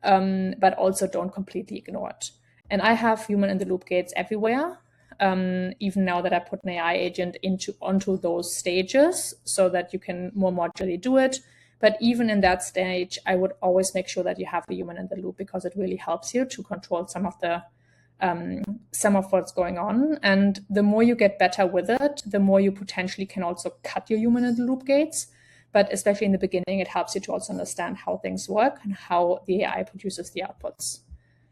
but also don't completely ignore it. And I have human in the loop gates everywhere. Even now that I put an AI agent onto those stages so that you can more modularly do it. But even in that stage, I would always make sure that you have the human in the loop because it really helps you to control some of the some of what's going on. And the more you get better with it, the more you potentially can also cut your human in the loop gates. But especially in the beginning, it helps you to also understand how things work and how the AI produces the outputs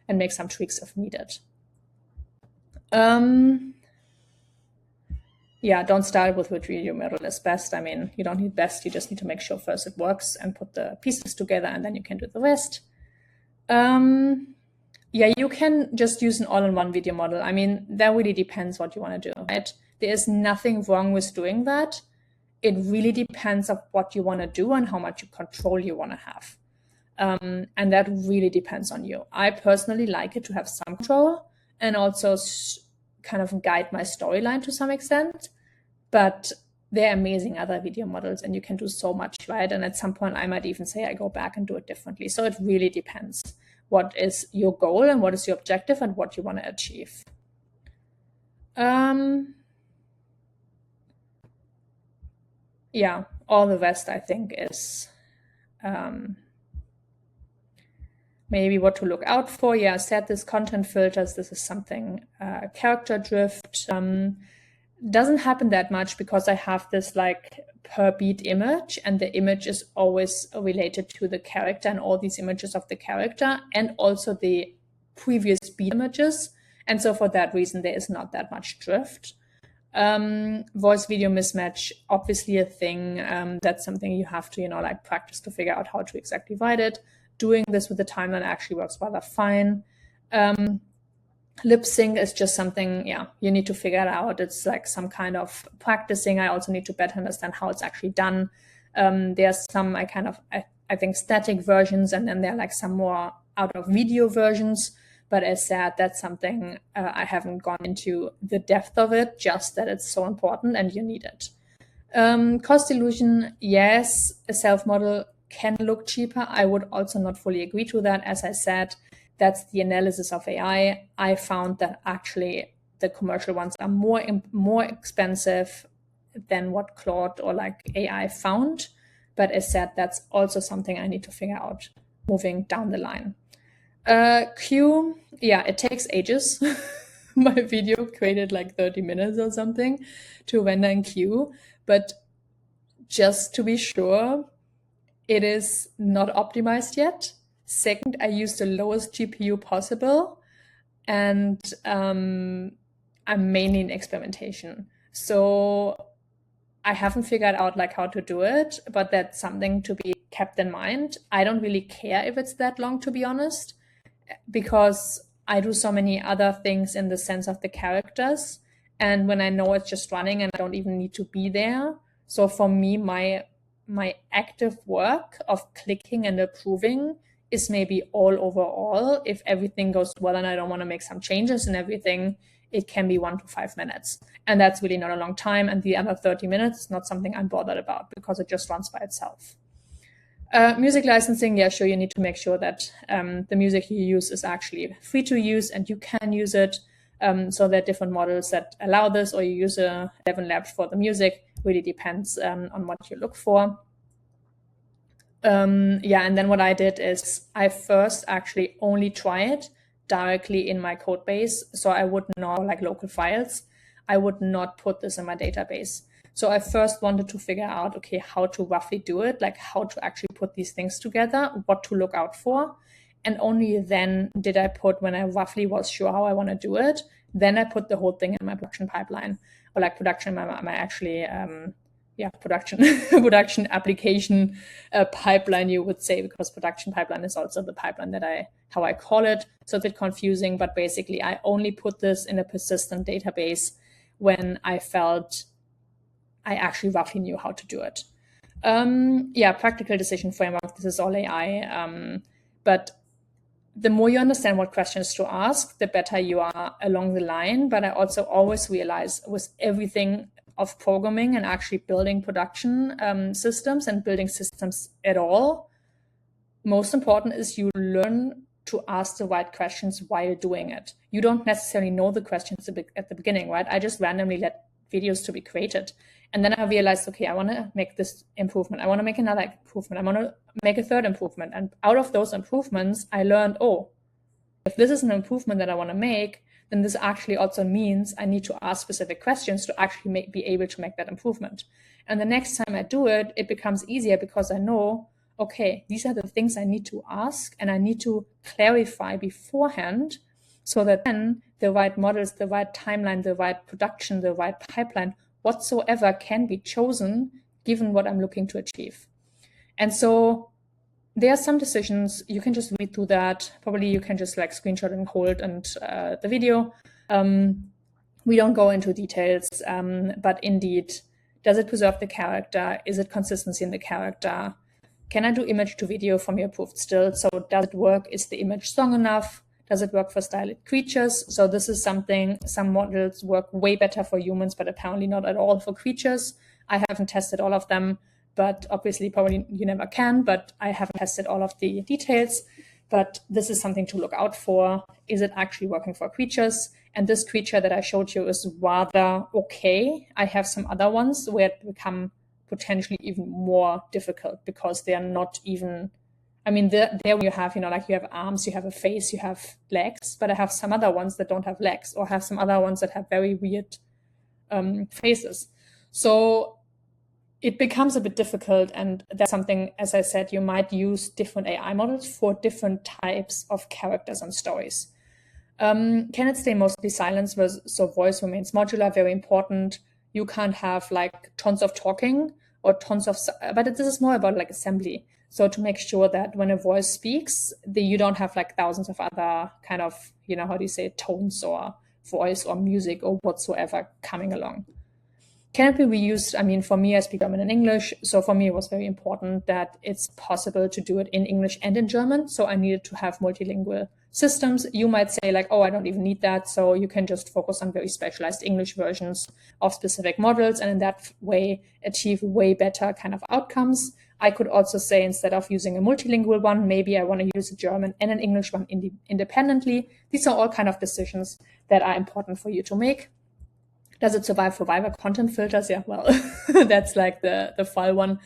and make some tweaks if needed. Yeah, don't start with which video model is best. I mean, you don't need best, you just need to make sure first it works and put the pieces together, and then you can do the rest. Yeah, you can just use an all-in-one video model. I mean, that really depends what you want to do, right? There is nothing wrong with doing that. It really depends on what you want to do and how much control you want to have. And that really depends on you. I personally like it to have some control and also kind of guide my storyline to some extent. But there are amazing other video models and you can do so much, right? And at some point, I might even say I go back and do it differently. So it really depends. What is your goal and what is your objective and what you want to achieve. Yeah, all the rest I think is maybe what to look out for. Yeah, I said this content filters, this is something, character drift. Doesn't happen that much because I have this like per beat image and the image is always related to the character and all these images of the character and also the previous beat images. And so for that reason, there is not that much drift. Voice video mismatch, obviously a thing. That's something you have to, like practice to figure out how to exactly write it. Doing this with the timeline actually works rather fine. Lip sync is just something, you need to figure it out. It's like some kind of practicing. I also need to better understand how it's actually done. There's some, I think static versions, and then there are like some more out of video versions. But as said, that's something I haven't gone into the depth of it, just that it's so important and you need it. Cost illusion, yes, a self model can look cheaper. I would also not fully agree to that. As I said, that's the analysis of AI. I found that actually the commercial ones are more expensive than what Claude or like AI found. But as said, that's also something I need to figure out moving down the line. Queue, yeah, it takes ages. My video created like 30 minutes or something to render in queue. But just to be sure, it is not optimized yet. Second, I use the lowest GPU possible, and I'm mainly in experimentation. So I haven't figured out like how to do it, but that's something to be kept in mind. I don't really care if it's that long, to be honest, because I do so many other things in the sense of the characters. And when I know it's just running and I don't even need to be there. So for me, my active work of clicking and approving is maybe all overall. If everything goes well and I don't want to make some changes and everything, it can be 1 to 5 minutes. And that's really not a long time. And the other 30 minutes is not something I'm bothered about because it just runs by itself. Music licensing, yeah, sure, you need to make sure that the music you use is actually free to use and you can use it. So there are different models that allow this, or you use a ElevenLabs for the music. Really depends on what you look for. Yeah, and then what I did is I first actually only try it directly in my code base. So I would not, like local files, I would not put this in my database. So I first wanted to figure out, okay, how to roughly do it, like how to actually put these things together, what to look out for. And only then did I put, when I roughly was sure how I want to do it, then I put the whole thing in my production pipeline, or like production, my actually, production application pipeline, you would say, because production pipeline is also the pipeline that how I call it. So it's a bit confusing, but basically I only put this in a persistent database when I felt I actually roughly knew how to do it. Practical decision framework, this is all AI. But the more you understand what questions to ask, the better you are along the line. But I also always realize with everything of programming and actually building production systems and building systems at all, most important is you learn to ask the right questions while doing it. You don't necessarily know the questions at the beginning, right? I just randomly let videos to be created. And then I realized, okay, I want to make this improvement. I want to make another improvement. I want to make a third improvement. And out of those improvements, I learned, oh, if this is an improvement that I want to make, then this actually also means I need to ask specific questions to actually be able to make that improvement. And the next time I do it, it becomes easier because I know, okay, these are the things I need to ask and I need to clarify beforehand so that then the right models, the right timeline, the right production, the right pipeline, whatsoever can be chosen given what I'm looking to achieve. And so there are some decisions, you can just read through that. Probably you can just like screenshot and hold and the video. We don't go into details, but indeed, does it preserve the character? Is it consistency in the character? Can I do image to video from your approved still? So does it work? Is the image strong enough? Does it work for styled creatures? So this is something, some models work way better for humans, but apparently not at all for creatures. I haven't tested all of them, but obviously probably you never can, but I haven't tested all of the details. But this is something to look out for. Is it actually working for creatures? And this creature that I showed you is rather okay. I have some other ones where it become potentially even more difficult because they are not even, I mean, there you have, like you have arms, you have a face, you have legs, but I have some other ones that don't have legs or have some other ones that have very weird faces. So it becomes a bit difficult, and that's something, as I said, you might use different AI models for different types of characters and stories. Can it stay mostly silent? So voice remains modular, very important. You can't have like tons of talking or tons of, but this is more about like assembly. So to make sure that when a voice speaks, you don't have like thousands of other kind of, how do you say, tones or voice or music or whatsoever coming along. Can it be reused? I mean, for me, I speak German and English. So for me, it was very important that it's possible to do it in English and in German. So I needed to have multilingual systems. You might say like, oh, I don't even need that. So you can just focus on very specialized English versions of specific models and in that way achieve way better kind of outcomes. I could also say instead of using a multilingual one, maybe I want to use a German and an English one independently. These are all kind of decisions that are important for you to make. Does it survive Fiverr content filters? Yeah, well, that's like the file one.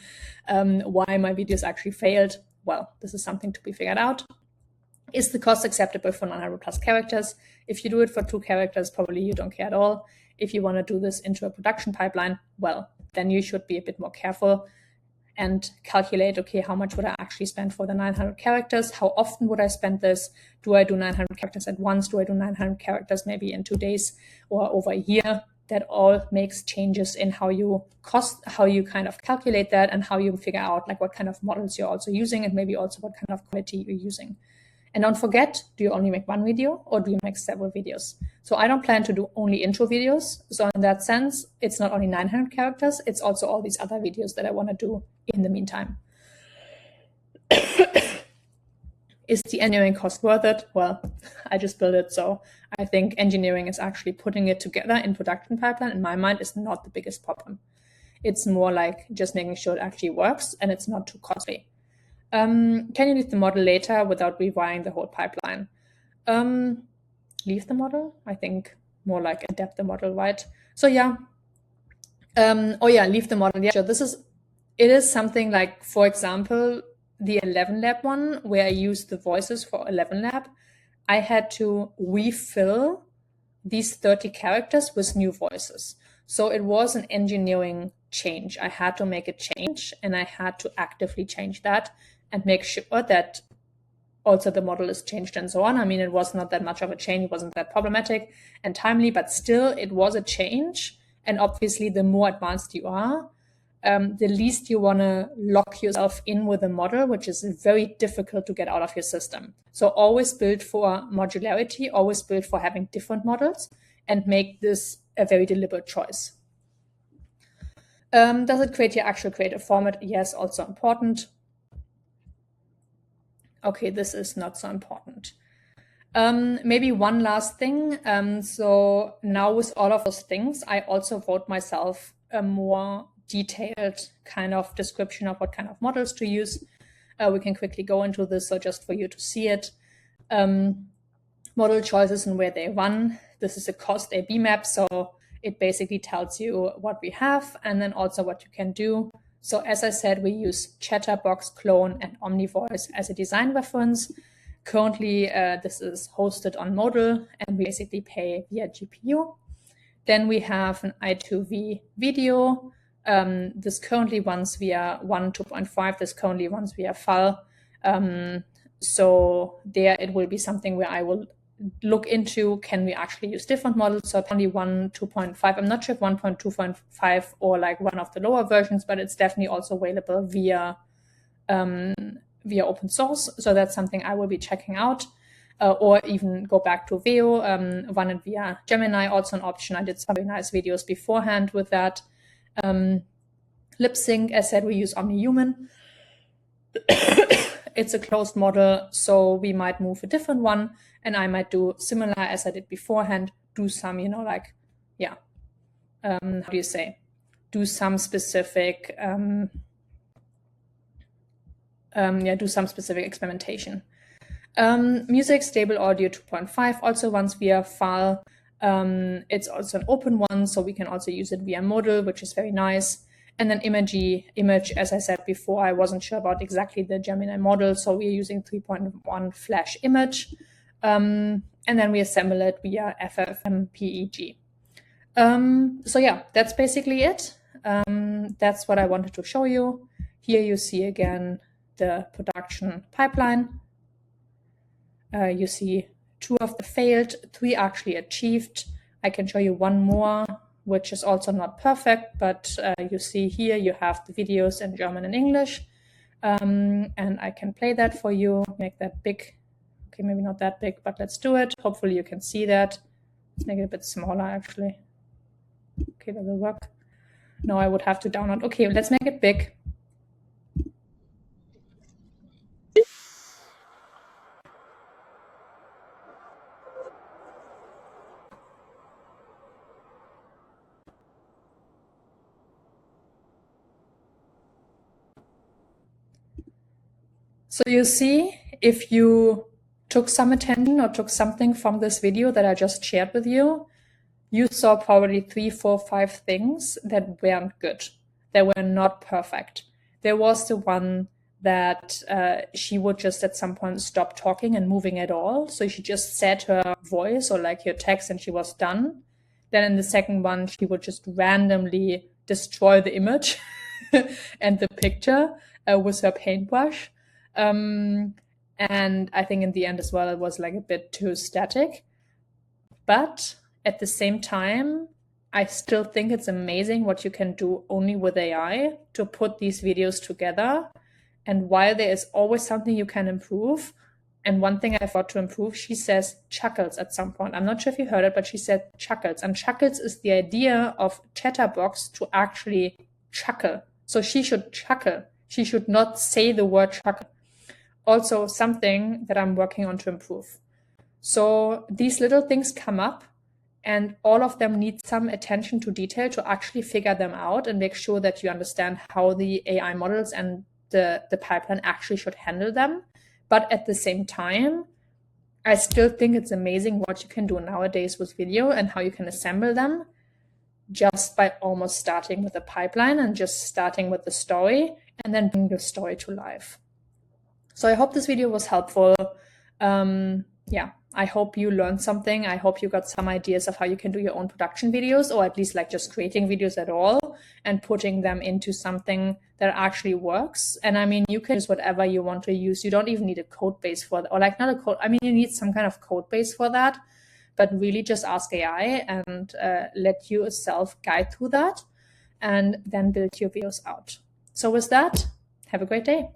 Why my videos actually failed? Well, this is something to be figured out. Is the cost acceptable for 900 plus characters? If you do it for 2 characters, probably you don't care at all. If you want to do this into a production pipeline, well, then you should be a bit more careful and calculate, okay, how much would I actually spend for the 900 characters? How often would I spend this? Do I do 900 characters at once? Do I do 900 characters maybe in 2 days or over a year? That all makes changes in how you kind of calculate that and how you figure out like what kind of models you're also using and maybe also what kind of quality you're using. And don't forget, do you only make one video or do you make several videos? So I don't plan to do only intro videos. So in that sense, it's not only 900 characters, it's also all these other videos that I want to do in the meantime. Is the engineering cost worth it? Well, I just built it. So I think engineering is actually putting it together in production pipeline, in my mind, is not the biggest problem. It's more like just making sure it actually works and it's not too costly. Can you leave the model later without rewiring the whole pipeline? Leave the model? I think more like adapt the model, right? So yeah. Leave the model. Yeah, sure. It is something like, for example, the 11 Lab one, where I used the voices for 11 Lab, I had to refill these 30 characters with new voices. So it was an engineering change. I had to make a change and I had to actively change that and make sure that also the model is changed and so on. I mean, it was not that much of a change. It wasn't that problematic and timely, but still it was a change. And obviously the more advanced you are, the least you want to lock yourself in with a model, which is very difficult to get out of your system. So always build for modularity, always build for having different models and make this a very deliberate choice. Does it create your actual creative format? Yes, also important. Okay, this is not so important. Maybe one last thing. So now with all of those things, I also wrote myself a more detailed kind of description of what kind of models to use. We can quickly go into this, so just for you to see it. Model choices and where they run. This is a cost A/B map, so it basically tells you what we have and then also what you can do. So as I said, we use Chatterbox, Clone, and OmniVoice as a design reference. Currently, this is hosted on Modal, and we basically pay via GPU. Then we have an I2V video. This currently runs via 1.2.5. This currently runs via FAL. So there it will be something where I will look into, can we actually use different models? So only 1.2.5. I'm not sure if 1.2.5 or like one of the lower versions, but it's definitely also available via open source. So that's something I will be checking out. Or even go back to Veo, run it via Gemini, also an option. I did some very nice videos beforehand with that. Lip sync, as said, we use OmniHuman. It's a closed model, so we might move a different one, and I might do similar as I did beforehand, do some, you know, like, yeah, how do you say, do some specific, do some specific experimentation. Music, stable audio 2.5, also runs via FAL. It's also an open one, so we can also use it via Modal, which is very nice. And then image, as I said before, I wasn't sure about exactly the Gemini model, so we're using 3.1 Flash image. And then we assemble it via FFmpeg. So yeah, that's basically it. That's what I wanted to show you. Here you see again the production pipeline. You see 2 of the failed, 3 actually achieved. I can show you one more, which is also not perfect, but you see here you have the videos in German and English. And I can play that for you, make that big. Okay, maybe not that big, but let's do it. Hopefully you can see that. Let's make it a bit smaller, actually. Okay, that will work. No, I would have to download. Okay, let's make it big. So you see, if you took some attention or took something from this video that I just shared with you, you saw probably 3, 4, 5 things that weren't good, that were not perfect. There was the one that she would just at some point stop talking and moving at all. So she just said her voice or like her text and she was done. Then in the second one, she would just randomly destroy the image and the picture with her paintbrush. And I think in the end as well, it was like a bit too static. But at the same time, I still think it's amazing what you can do only with AI to put these videos together. And while there is always something you can improve, and one thing I thought to improve, she says chuckles at some point. I'm not sure if you heard it, but she said chuckles. And chuckles is the idea of Chatterbox to actually chuckle. So she should chuckle. She should not say the word chuckle. Also something that I'm working on to improve. So these little things come up and all of them need some attention to detail to actually figure them out and make sure that you understand how the AI models and the pipeline actually should handle them. But at the same time, I still think it's amazing what you can do nowadays with video and how you can assemble them just by almost starting with a pipeline and just starting with the story and then bring the story to life. So I hope this video was helpful. Yeah, I hope you learned something. I hope you got some ideas of how you can do your own production videos, or at least like just creating videos at all and putting them into something that actually works. And I mean, you can use whatever you want to use. You don't even need a code base for that, or like not a code. I mean, you need some kind of code base for that, but really just ask AI and let yourself guide through that and then build your videos out. So with that, have a great day.